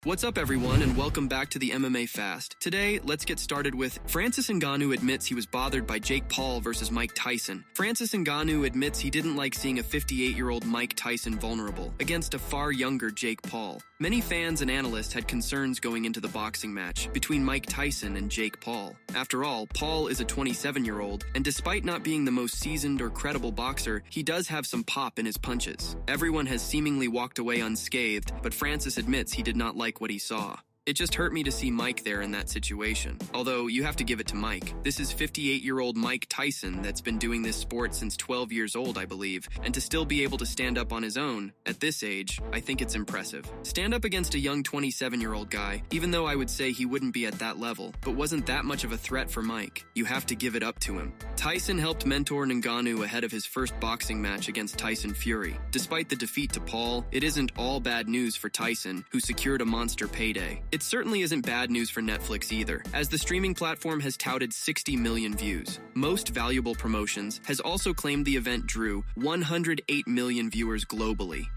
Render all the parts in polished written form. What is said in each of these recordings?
What's up everyone and welcome back to the MMA Fast. Today, let's get started with Francis Ngannou admits he was bothered by Jake Paul versus Mike Tyson. Francis Ngannou admits he didn't like seeing a 58-year-old Mike Tyson vulnerable against a far younger Jake Paul. Many fans and analysts had concerns going into the boxing match between Mike Tyson and Jake Paul. After all, Paul is a 27-year-old, and despite not being the most seasoned or credible boxer, he does have some pop in his punches. Everyone has seemingly walked away unscathed, but Francis admits he did not like what he saw. It just hurt me to see Mike there in that situation. Although, you have to give it to Mike. This is 58-year-old Mike Tyson that's been doing this sport since 12 years old, I believe, and to still be able to stand up on his own, at this age, I think it's impressive. Stand up against a young 27-year-old guy, even though I would say he wouldn't be at that level, but wasn't that much of a threat for Mike. You have to give it up to him. Tyson helped mentor Ngannou ahead of his first boxing match against Tyson Fury. Despite the defeat to Paul, it isn't all bad news for Tyson, who secured a monster payday. It certainly isn't bad news for Netflix either, as the streaming platform has touted 60 million views. Most Valuable Promotions has also claimed the event drew 108 million viewers globally.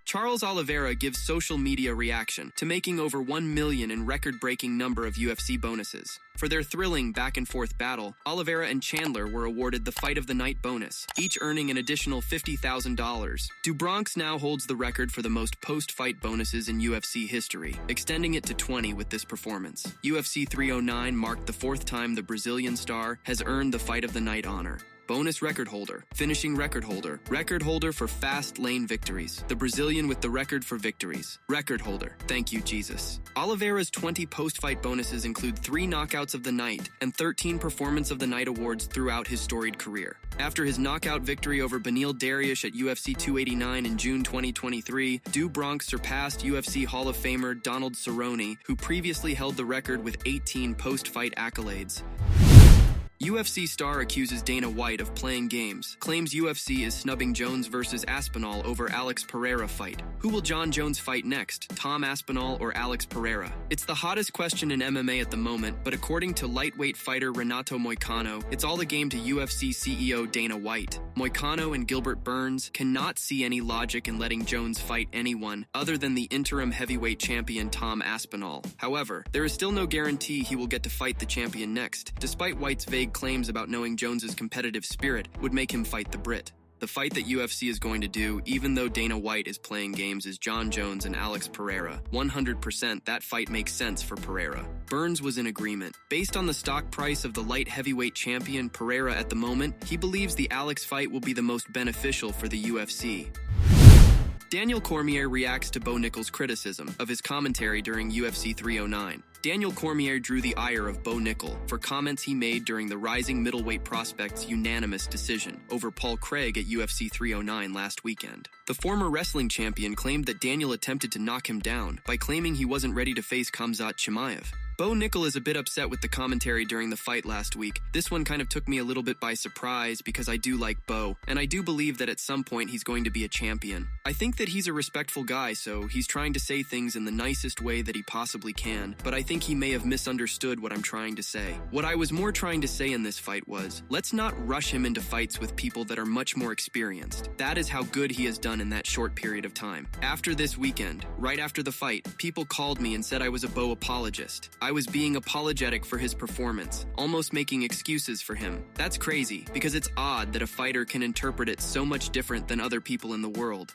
Charles Oliveira gives social media reaction to making over 1 million in record-breaking number of UFC bonuses. For their thrilling back-and-forth battle, Oliveira and Chandler were awarded the Fight of the Night bonus, each earning an additional $50,000. Bronx now holds the record for the most post-fight bonuses in UFC history, extending it to 20 with this performance. UFC 309 marked the fourth time the Brazilian star has earned the Fight of the Night honor. Bonus record holder, finishing record holder for fast lane victories, the Brazilian with the record for victories, record holder, thank you Jesus. Oliveira's 20 post-fight bonuses include 3 knockouts of the night and 13 performance of the night awards throughout his storied career. After his knockout victory over Beneil Dariush at UFC 289 in June 2023, Bronx surpassed UFC Hall of Famer Donald Cerrone, who previously held the record with 18 post-fight accolades. UFC star accuses Dana White of playing games, claims UFC is snubbing Jones versus Aspinall over Alex Pereira fight. Who will Jon Jones fight next, Tom Aspinall or Alex Pereira? It's the hottest question in MMA at the moment, but according to lightweight fighter Renato Moicano, it's all the game to UFC CEO Dana White. Moicano and Gilbert Burns cannot see any logic in letting Jones fight anyone other than the interim heavyweight champion Tom Aspinall. However, there is still no guarantee he will get to fight the champion next, despite White's vague claims about knowing Jones's competitive spirit would make him fight the Brit. The fight that UFC is going to do, even though Dana White is playing games, is Jon Jones and Alex Pereira. 100% that fight makes sense for Pereira. Burns was in agreement. Based on the stock price of the light heavyweight champion Pereira at the moment, he believes the Alex fight will be the most beneficial for the UFC. Daniel Cormier reacts to Bo Nickal's criticism of his commentary during UFC 309. Daniel Cormier drew the ire of Bo Nickal for comments he made during the rising middleweight prospect's unanimous decision over Paul Craig at UFC 309 last weekend. The former wrestling champion claimed that Daniel attempted to knock him down by claiming he wasn't ready to face Khamzat Chimaev. Bo Nickal is a bit upset with the commentary during the fight last week. This one kind of took me a little bit by surprise because I do like Bo, and I do believe that at some point he's going to be a champion. I think that he's a respectful guy, so he's trying to say things in the nicest way that he possibly can, but I think he may have misunderstood what I'm trying to say. What I was more trying to say in this fight was, let's not rush him into fights with people that are much more experienced. That is how good he has done in that short period of time. After this weekend, right after the fight, people called me and said I was a Bo apologist. I was being apologetic for his performance, almost making excuses for him. That's crazy, because it's odd that a fighter can interpret it so much different than other people in the world.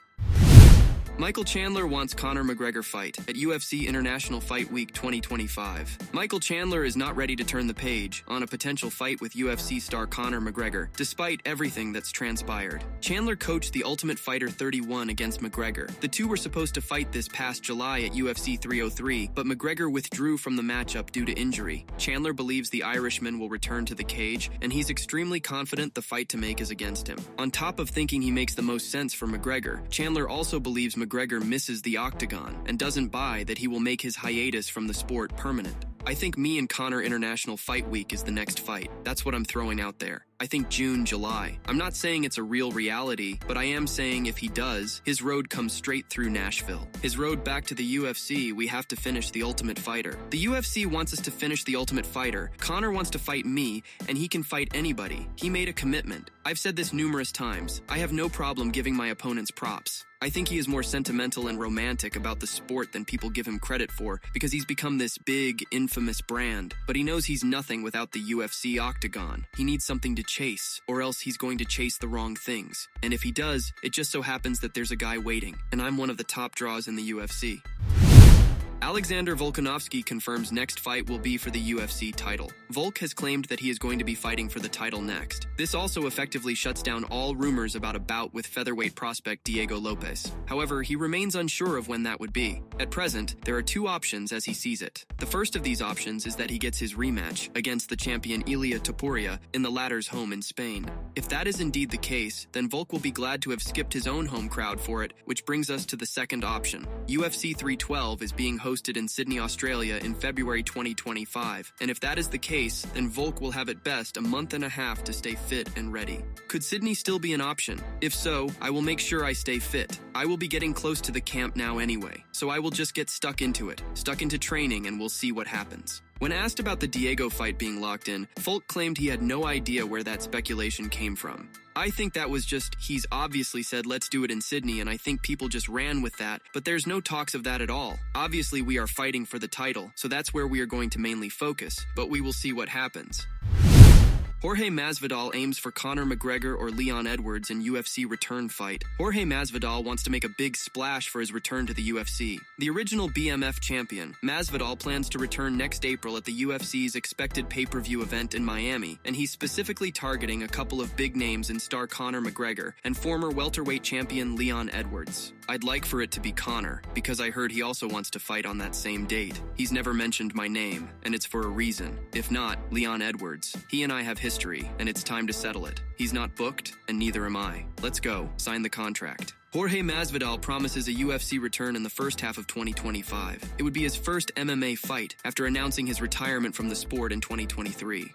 Michael Chandler wants Conor McGregor fight at UFC International Fight Week 2025. Michael Chandler is not ready to turn the page on a potential fight with UFC star Conor McGregor, despite everything that's transpired. Chandler coached The Ultimate Fighter 31 against McGregor. The two were supposed to fight this past July at UFC 303, but McGregor withdrew from the matchup due to injury. Chandler believes the Irishman will return to the cage, and he's extremely confident the fight to make is against him. On top of thinking he makes the most sense for McGregor, Chandler also believes McGregor misses the octagon and doesn't buy that he will make his hiatus from the sport permanent. I think me and Conor International Fight Week is the next fight. That's what I'm throwing out there. I think June, July. I'm not saying it's a real reality, but I am saying if he does, his road comes straight through Nashville. His road back to the UFC, we have to finish The Ultimate Fighter. The UFC wants us to finish The Ultimate Fighter. Conor wants to fight me, and he can fight anybody. He made a commitment. I've said this numerous times. I have no problem giving my opponents props. I think he is more sentimental and romantic about the sport than people give him credit for because he's become this big, infamous brand. But he knows he's nothing without the UFC octagon. He needs something to chase, or else he's going to chase the wrong things. And if he does, it just so happens that there's a guy waiting, and I'm one of the top draws in the UFC. Alexander Volkanovski confirms next fight will be for the UFC title. Volk has claimed that he is going to be fighting for the title next. This also effectively shuts down all rumors about a bout with featherweight prospect Diego Lopes. However, he remains unsure of when that would be. At present, there are two options as he sees it. The first of these options is that he gets his rematch against the champion Ilia Topuria in the latter's home in Spain. If that is indeed the case, then Volk will be glad to have skipped his own home crowd for it, which brings us to the second option. UFC 312 is being hosted in Sydney, Australia in February 2025, and if that is the case, then Volk will have at best a month and a half to stay fit and ready. Could Sydney still be an option? If so, I will make sure I stay fit. I will be getting close to the camp now anyway, so I will just get stuck into training, and we'll see what happens. When asked about the Diego fight being locked in, Volk claimed he had no idea where that speculation came from. I think that was just, he's obviously said let's do it in Sydney, and I think people just ran with that, but there's no talks of that at all. Obviously we are fighting for the title, so that's where we are going to mainly focus, but we will see what happens. Jorge Masvidal aims for Conor McGregor or Leon Edwards in UFC return fight. Jorge Masvidal wants to make a big splash for his return to the UFC. The original BMF champion, Masvidal plans to return next April at the UFC's expected pay-per-view event in Miami, and he's specifically targeting a couple of big names in star Conor McGregor and former welterweight champion Leon Edwards. I'd like for it to be Conor, because I heard he also wants to fight on that same date. He's never mentioned my name, and it's for a reason. If not, Leon Edwards. He and I have history, and it's time to settle it. He's not booked, and neither am I. Let's go. Sign the contract. Jorge Masvidal promises a UFC return in the first half of 2025. It would be his first MMA fight after announcing his retirement from the sport in 2023.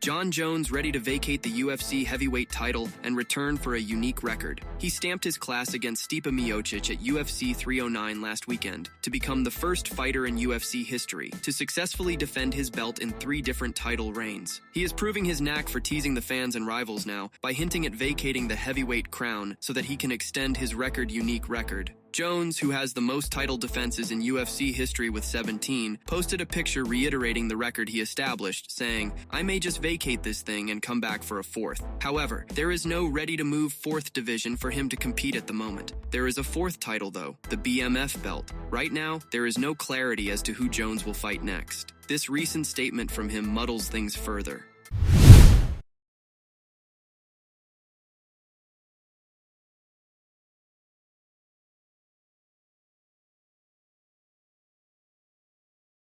Jon Jones ready to vacate the UFC heavyweight title and return for a unique record. He stamped his class against Stipe Miocic at UFC 309 last weekend to become the first fighter in UFC history to successfully defend his belt in 3 different title reigns. He is proving his knack for teasing the fans and rivals now by hinting at vacating the heavyweight crown so that he can extend his unique record. Jones, who has the most title defenses in UFC history with 17, posted a picture reiterating the record he established, saying, "I may just vacate this thing and come back for a 4th. However, there is no ready-to-move 4th division for him to compete at the moment. There is a 4th title, though, the BMF belt. Right now, there is no clarity as to who Jones will fight next." This recent statement from him muddles things further.